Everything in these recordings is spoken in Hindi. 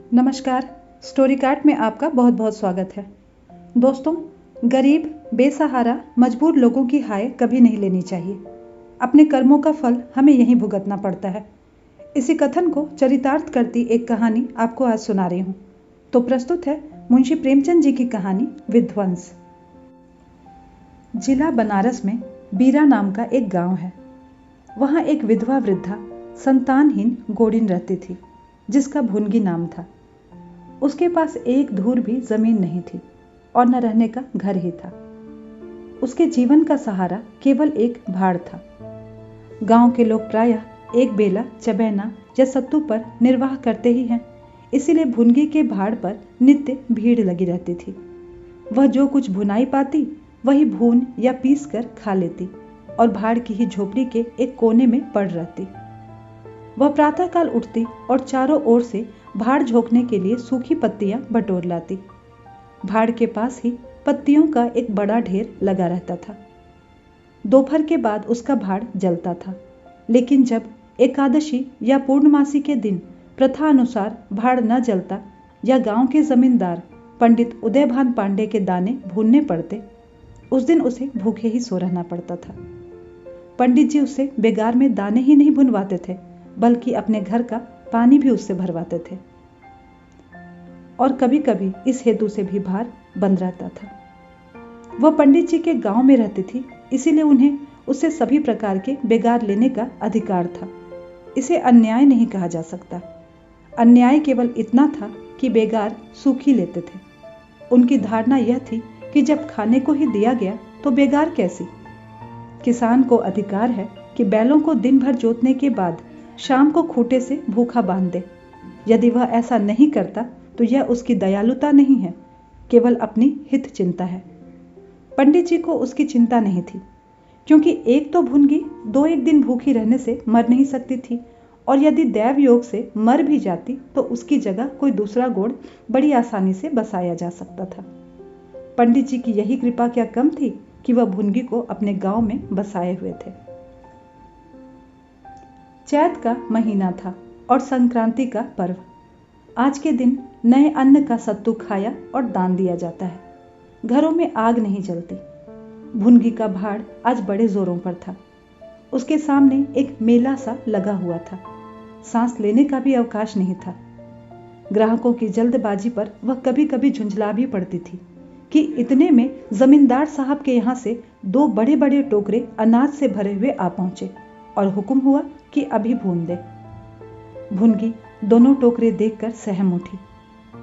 नमस्कार। स्टोरी कार्ट में आपका बहुत बहुत स्वागत है। दोस्तों, गरीब, बेसहारा, मजबूर लोगों की हाय कभी नहीं लेनी चाहिए। अपने कर्मों का फल हमें यहीं भुगतना पड़ता है। इसी कथन को चरितार्थ करती एक कहानी आपको आज सुना रही हूँ। तो प्रस्तुत है मुंशी प्रेमचंद जी की कहानी विध्वंस। जिला बनारस में बीरा नाम का एक गांव है। वहाँ एक विधवा वृद्धा संतानहीन गोडिन रहती थी, जिसका भुनगी नाम था। उसके पास एक धूर भी जमीन नहीं थी और न रहने का घर ही था। उसके जीवन का सहारा केवल एक भाड़ था। गांव के लोग प्रायः एक बेला, चबैना या सत्तू पर निर्वाह करते ही हैं, इसीलिए भुनगी के भाड़ पर नित्य भीड़ लगी रहती थी। वह जो कुछ भुनाई पाती वही भून या पीस कर खा लेती और भाड़ की ही झोपड़ी के एक कोने में पड़ रहती। वह प्रातःकाल उठती और चारों ओर से भाड़ झोंकने के लिए सूखी पत्तियां बटोर लाती। भाड़ के पास ही पत्तियों का एक बड़ा ढेर लगा रहता था। दोपहर के बाद उसका भाड़ जलता था, लेकिन जब एकादशी या पूर्णमासी के दिन प्रथा अनुसार भाड़ न जलता या गांव के जमींदार पंडित उदयभान पांडे के दाने भूनने पड़ते, उस दिन उसे भूखे ही सो रहना पड़ता था। पंडित जी उसे बेगार में दाने ही नहीं भुनवाते थे, बल्कि अपने घर का पानी भी उससे भरवाते थे और कभी कभी इस हेतु से भी भार बंद रहता था। वह पंडित जी के गांव में रहती थी, इसीलिए उन्हें उससे सभी प्रकार के बेगार लेने का अधिकार था। इसे अन्याय नहीं कहा जा सकता। अन्याय केवल इतना था कि बेगार सूखी लेते थे। उनकी धारणा यह थी कि जब खाने को ही दिया गया तो बेगार कैसी। किसान को अधिकार है कि बैलों को दिन भर जोतने के बाद शाम को खूंटे से भूखा बांध दे। यदि वह ऐसा नहीं करता तो यह उसकी दयालुता नहीं है, केवल अपनी हित चिंता है। पंडित जी को उसकी चिंता नहीं थी, क्योंकि एक तो भुनगी 2-1 दिन भूखी रहने से मर नहीं सकती थी, और यदि दैव योग से मर भी जाती तो उसकी जगह कोई दूसरा गोड़ बड़ी आसानी से बसाया जा सकता था। पंडित जी की यही कृपा क्या कम थी कि वह भुनगी को अपने गांव में बसाए हुए थे। चैत का महीना था और संक्रांति का पर्व। आज के दिन नए अन्न का सत्तू खाया और दान दिया जाता है। घरों में आग नहीं जलती। भुनगी का भाड़ आज बड़े जोरों पर था। उसके सामने एक मेला सा लगा हुआ था। सांस लेने का भी अवकाश नहीं था। ग्राहकों की जल्दबाजी पर वह कभी कभी झुंझला भी पड़ती थी कि इतने में जमींदार साहब के यहाँ से 2 बड़े बड़े टोकरे अनाज से भरे हुए आ पहुंचे और हुक्म हुआ कि अभी भून दे। भुनगी दोनों टोकरे देखकर सहम उठी।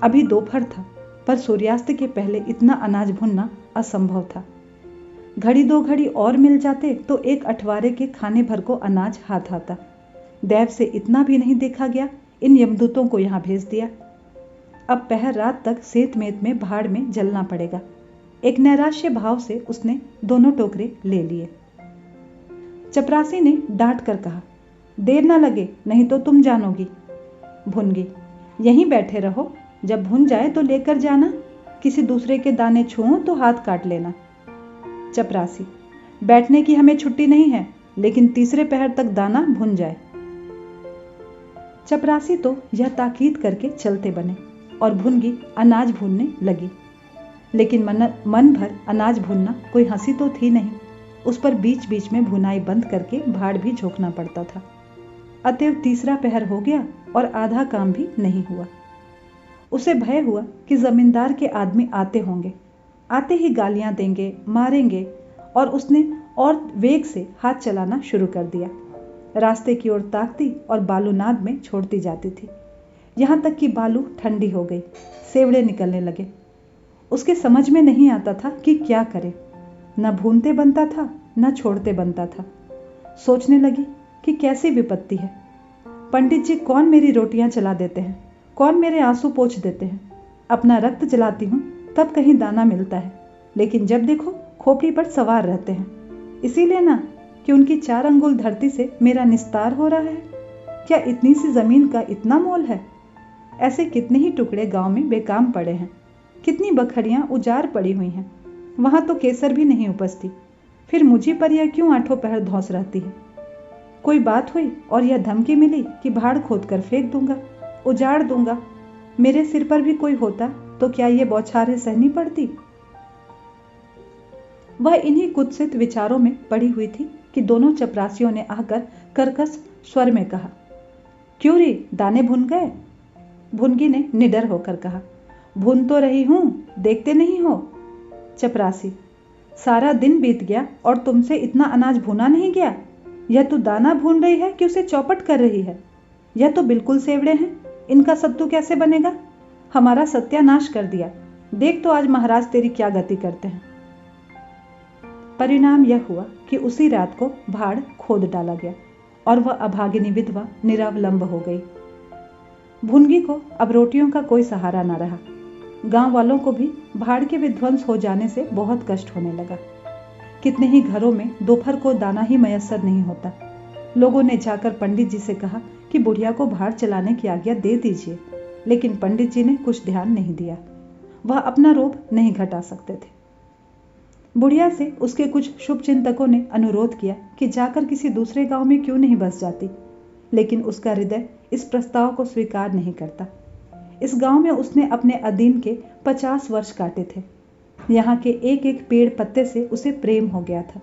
अभी दोपहर था, पर सूर्यास्त के पहले इतना अनाज भुनना असंभव था। घड़ी 2 घड़ी और मिल जाते तो एक अठवारे के खाने भर को अनाज हाथ आता। दैव से इतना भी नहीं देखा गया, इन यमदूतों को यहाँ भेज दिया। अब पहर रात तक सेत मेत में भाड़ में जलना पड़ेगा। एक नैराश्य भाव से उसने दोनों टोकरे ले लिए। चपरासी ने डांट कर कहा, देर न लगे, नहीं तो तुम जानोगी। भुनगी, यहीं बैठे रहो, जब भुन जाए तो लेकर जाना। किसी दूसरे के दाने छूओ तो हाथ काट लेना। चपरासी, बैठने की हमें छुट्टी नहीं है, लेकिन तीसरे पहर तक दाना भुन जाए। चपरासी तो यह ताकीद करके चलते बने और भुनगी अनाज भूनने लगी। लेकिन मन भर अनाज भूनना कोई हंसी तो थी नहीं। उस पर बीच बीच में भुनाई बंद करके भाड़ भी झोंकना पड़ता था। अतएव तीसरा पहर हो गया और आधा काम भी नहीं हुआ। उसे भय हुआ कि जमींदार के आदमी आते होंगे, आते ही गालियां देंगे, मारेंगे, और उसने और वेग से हाथ चलाना शुरू कर दिया। रास्ते की ओर ताकती और बालू नाद में छोड़ती जाती थी, यहाँ तक कि बालू ठंडी हो गई, सेवड़े निकलने लगे। उसके समझ में नहीं आता था कि क्या करे। न भूनते बनता था, न छोड़ते बनता था। सोचने लगी कि कैसी विपत्ति है। पंडित जी कौन मेरी रोटियां चला देते हैं, कौन मेरे आंसू पोंछ देते हैं। अपना रक्त जलाती हूँ तब कहीं दाना मिलता है, लेकिन जब देखो खोपड़ी पर सवार रहते हैं। इसीलिए ना कि उनकी 4 अंगुल धरती से मेरा निस्तार हो रहा है। क्या इतनी सी जमीन का इतना मोल है? ऐसे कितने ही टुकड़े गांव में बेकाम पड़े हैं, कितनी बखड़ियां उजाड़ पड़ी हुई हैं। वहां तो केसर भी नहीं उपजती, फिर मुझी पर यह क्यों 8 पहर धौंस रहती है। कोई बात हुई और यह धमकी मिली कि भाड़ खोद कर फेंक दूंगा, उजाड़ दूंगा। मेरे सिर पर भी कोई होता तो क्या ये बौछारें सहनी पड़ती? वह इन्हीं कुत्सित विचारों में पड़ी हुई थी कि दोनों चपरासियों ने आकर कर्कश स्वर में कहा, क्यों रे, दाने भुन गए? भुनगी ने निडर होकर कहा, भून तो रही हूं, देखते नहीं हो? चपरासी, सारा दिन बीत गया और तुमसे इतना अनाज भुना नहीं गया? यह तो दाना भून रही है कि उसे चौपट कर रही है? यह तो बिल्कुल सेवड़े हैं, इनका सत्तू कैसे बनेगा? हमारा सत्यानाश कर दिया। देख तो आज महाराज तेरी क्या गति करते हैं। परिणाम यह हुआ कि उसी रात को भाड़ खोद डाला गया और वह अभागिनी विधवा निरावलंब हो गई। भुनगी को अब रोटियों का कोई सहारा न रहा। गांव वालों को भी भाड़ के विध्वंस हो जाने से बहुत कष्ट होने लगा। कितने ही घरों में दोपहर को दाना ही मयस्सर नहीं होता। लोगों ने जाकर पंडित जी से कहा कि बुढ़िया को भाड़ चलाने की आज्ञा दे दीजिए, लेकिन पंडित जी ने कुछ ध्यान नहीं दिया। वह अपना रोब नहीं घटा सकते थे। बुढ़िया से उसके कुछ शुभ चिंतकों ने अनुरोध किया कि जाकर किसी दूसरे गांव में क्यों नहीं बस जाती, लेकिन उसका हृदय इस प्रस्ताव को स्वीकार नहीं करता। इस गांव में उसने अपने अधीन के 50 वर्ष काटे थे। यहाँ के एक एक पेड़ पत्ते से उसे प्रेम हो गया था।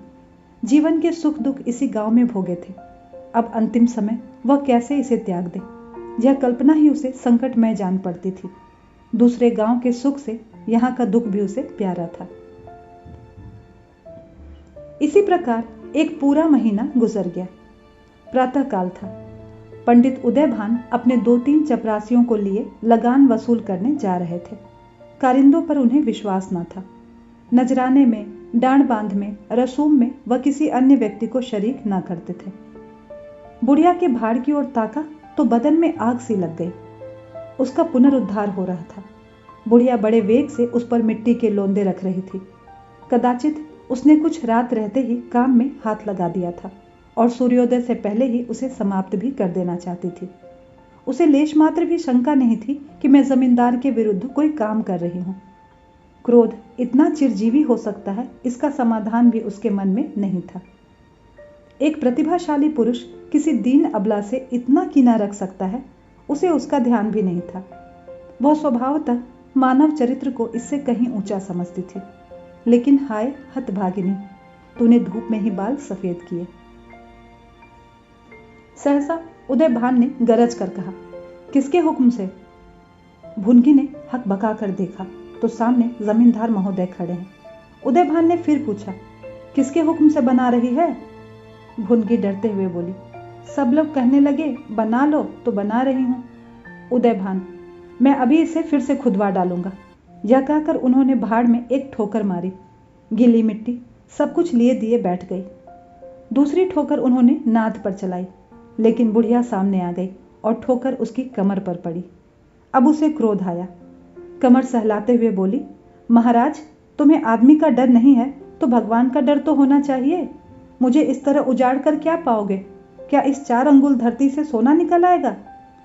जीवन के सुख दुख इसी गांव में भोगे थे। अब अंतिम समय वह कैसे इसे त्याग दे, यह कल्पना ही उसे संकटमय जान पड़ती थी। दूसरे गांव के सुख से यहाँ का दुख भी उसे प्यारा था। इसी प्रकार एक पूरा महीना गुजर गया। प्रातः काल था। पंडित उदयभान अपने 2-3 चपरासियों को लिए लगान वसूल करने जा रहे थे। कारिंदों पर उन्हें विश्वास न था। नजराने में, डांड बांध में, रसूम में वह किसी अन्य व्यक्ति को शरीक न करते थे। बुढ़िया के भाड़ की ओर ताका तो बदन में आग सी लग गई। उसका पुनरुद्धार हो रहा था। बुढ़िया बड़े वेग से उस पर मिट्टी के लोंदे रख रही थी। कदाचित उसने कुछ रात रहते ही काम में हाथ लगा दिया था और सूर्योदय से पहले ही उसे समाप्त भी कर देना चाहती थी। उसे लेश मात्र भी शंका नहीं थी कि मैं जमींदार के विरुद्ध कोई काम कर रही हूं। क्रोध इतना चिरजीवी हो सकता है, इसका समाधान भी उसके मन में नहीं था। एक प्रतिभाशाली पुरुष किसी दीन अबला से इतना कीना रख सकता है, उसे उसका ध्यान भी नहीं था। वह स्वभावतः मानव चरित्र को इससे कहीं ऊंचा समझती थी। लेकिन हाय हतभागिनी, तूने धूप में ही बाल सफेद किए। सहसा उदयभान ने गरज कर कहा, किसके हुक्म से? भुनगी ने हक बका कर देखा तो सामने जमींदार महोदय खड़े हैं। उदयभान ने फिर पूछा, किसके हुक्म से बना रही है? भुनगी डरते हुए बोली, सब लोग कहने लगे बना लो तो बना रही हूं। उदयभान, मैं अभी इसे फिर से खुदवा डालूंगा। यह कहकर उन्होंने भाड़ में एक ठोकर मारी। गीली मिट्टी सब कुछ लिए दिए बैठ गई। दूसरी ठोकर उन्होंने नाद पर चलाई, लेकिन बुढ़िया सामने आ गई और ठोकर उसकी कमर पर पड़ी। अब उसे क्रोध आया। कमर सहलाते हुए बोली, महाराज, तुम्हें आदमी का डर नहीं है तो भगवान का डर तो होना चाहिए। मुझे इस तरह उजाड़ कर क्या पाओगे? क्या इस 4 अंगुल धरती से सोना निकल आएगा?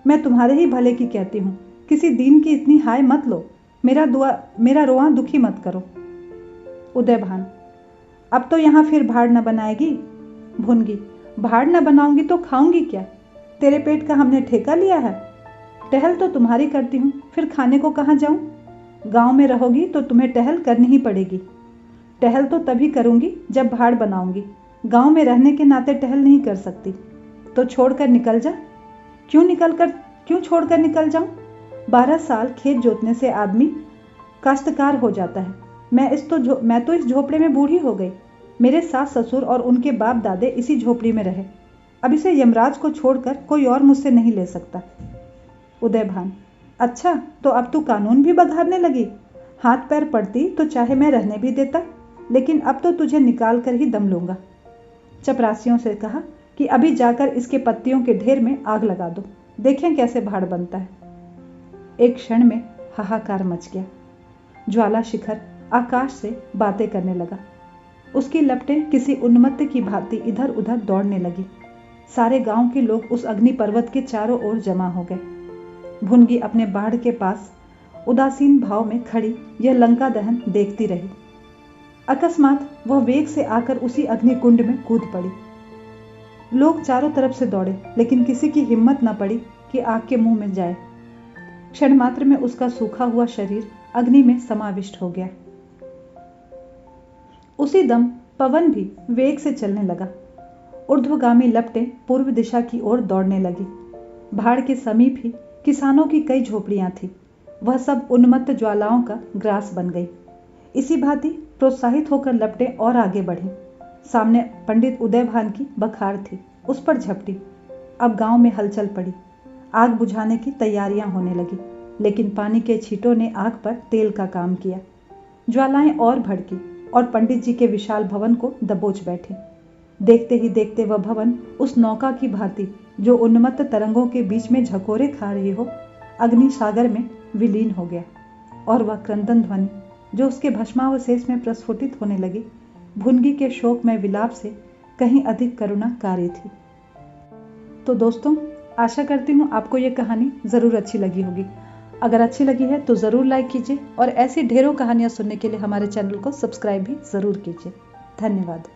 मैं तुम्हारे ही भले की कहती हूँ, किसी दीन की इतनी हाय मत लो। मेरा रोआ दुखी मत करो। उदयभान, अब तो यहाँ फिर भाड़ न बनाएगी? भुनगी, भाड़ न बनाऊंगी तो खाऊंगी क्या? तेरे पेट का हमने ठेका लिया है? टहल तो तुम्हारी करती हूँ, फिर खाने को कहाँ जाऊं? गांव में रहोगी तो तुम्हें टहल करनी ही पड़ेगी। टहल तो तभी करूंगी जब भाड़ बनाऊंगी। गांव में रहने के नाते टहल नहीं कर सकती। तो छोड़कर निकल जा। क्यों छोड़कर निकल जाऊं? 12 साल खेत जोतने से आदमी काश्तकार हो जाता है। मैं तो इस झोपड़े में बूढ़ी हो गई। मेरे सास ससुर और उनके बाप दादे इसी झोपड़ी में रहे। अब इसे यमराज को छोड़कर कोई और मुझसे नहीं ले सकता। उदयभान, अच्छा तो अब तू कानून भी बघाड़ने लगी? हाथ पैर पड़ती तो चाहे मैं रहने भी देता, लेकिन अब तो तुझे निकाल कर ही दम लूंगा। चपरासियों से कहा कि अभी जाकर इसके पत्तियों के ढेर में आग लगा दो, देखें कैसे भाड़ बनता है। एक क्षण में हाहाकार मच गया। ज्वाला शिखर आकाश से बातें करने लगा। उसकी लपटें किसी उन्मत्त की भांति इधर उधर दौड़ने लगी। सारे गांव के लोग उस अग्नि पर्वत के चारों ओर जमा हो गए। भुनगी अपने बाढ़ के पास उदासीन भाव में खड़ी यह लंका दहन देखती रही। अकस्मात वह वेग से आकर उसी अग्निकुंड में कूद पड़ी। लोग चारों तरफ से दौड़े, लेकिन किसी की हिम्मत न पड़ी कि आग के मुंह में जाए। क्षण मात्र में उसका सूखा हुआ शरीर अग्नि में समाविष्ट हो गया। उसी दम पवन भी वेग से चलने लगा। ऊर्ध्वगामी लपटें पूर्व दिशा की ओर दौड़ने लगी। भाड़ के समीप ही किसानों की कई झोपड़ियां थी। वह सब उन्मत्त ज्वालाओं का ग्रास बन गई। इसी भांति प्रोत्साहित होकर लपटें और आगे बढ़ी। सामने पंडित उदयभान की बखार थी, उस पर झपटी। अब गांव में हलचल पड़ी। आग बुझाने की तैयारियां होने लगी, लेकिन पानी के छींटों ने आग पर तेल का काम किया। ज्वालाएं और भड़की और पंडित जी के विशाल भवन को दबोच बैठी। देखते ही देखते वह भवन उस नौका की भांति जो उन्मत्त तरंगों के बीच में झकोरे खा रही हो, अग्नि सागर में विलीन हो गया। और वह क्रंदन ध्वनि जो उसके भस्मावशेष में प्रस्फुटित होने लगी, भुनगी के शोक में विलाप से कहीं अधिक करुणाकारी थी। तो दोस्तों, आशा करती हूँ आपको ये कहानी ज़रूर अच्छी लगी होगी। अगर अच्छी लगी है तो ज़रूर लाइक कीजिए और ऐसी ढेरों कहानियाँ सुनने के लिए हमारे चैनल को सब्सक्राइब भी ज़रूर कीजिए। धन्यवाद।